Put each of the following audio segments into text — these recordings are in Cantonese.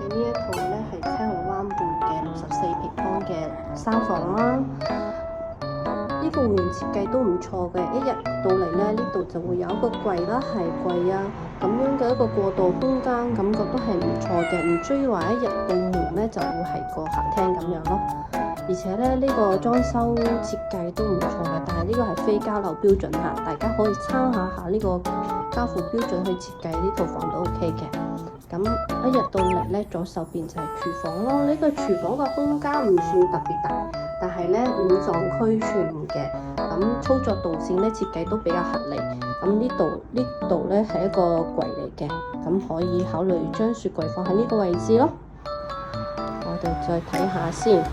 呢一套咧係車龍灣畔嘅64平方嘅3房啦。呢個戶型設計都唔錯嘅，一入到嚟咧呢度就會有一個櫃啦、鞋櫃啊咁樣嘅一個過渡空間，感覺都係唔錯嘅，唔需要話一入到門咧就會係個客廳咁樣咯。而且咧呢個裝修設計都唔錯嘅，但係呢個係非交樓標準嚇，大家可以參考下呢個交付標準去設計呢套房都 OK 嘅。咁一入到嚟咧，左手邊就係廚房咯。呢個廚房嘅空間唔算特別大，但係咧五臟俱全嘅。咁操作導線咧設計都比較合理。咁呢度咧係一個櫃嚟嘅，咁可以考慮將雪櫃放喺呢個位置咯。我哋再睇下先。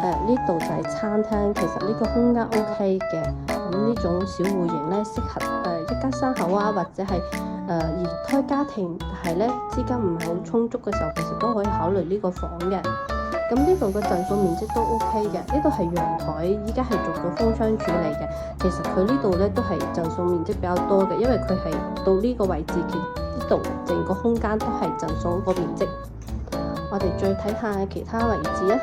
呢度就係餐廳，其實呢個空間 OK 嘅。咁呢種小戶型咧，適合一家三口啊，或者係二胎家庭，但係咧資金唔係好充足嘅時候，其實都可以考慮呢個房嘅。咁呢度嘅淨數面積都 OK 嘅。呢度係陽台，依家係做咗封窗處理嘅。其實佢呢度咧都係淨數面積比較多嘅，因為佢係到呢個位置，呢度整個空間都係淨數個面積。我哋再睇下其他位置啊。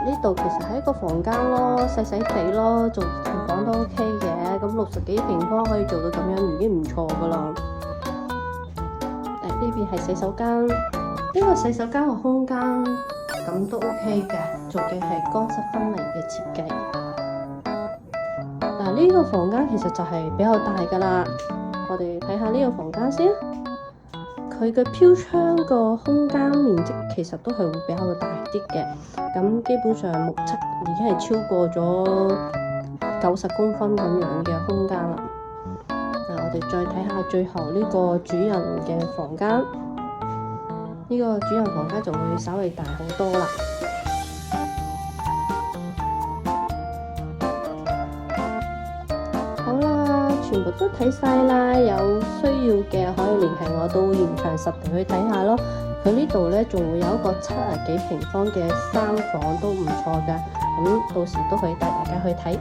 呢度其實係一個房間咯，細細地咯，做廚房都 OK 嘅。咁60幾平方可以做到咁樣，已經唔錯噶啦。呢邊係洗手間，呢個洗手間嘅空間咁都 OK 嘅，做嘅係乾濕分離嘅設計。呢個房間其實就係比較大噶啦，我哋睇下呢個房間先。佢嘅飄窗個空間面積其實都係會比較大啲嘅，咁基本上目測已經係超過咗90公分咁樣嘅空間啦。我哋再睇下最後呢個主人嘅房間，呢個主人房間就會稍微大好多啦。好啦，全部都睇晒啦，有需要嘅可以聯繫我到現場實地去睇下咯。佢呢度咧仲會有一個70幾平方嘅3房都唔錯㗎，咁到時都可以帶大家去睇。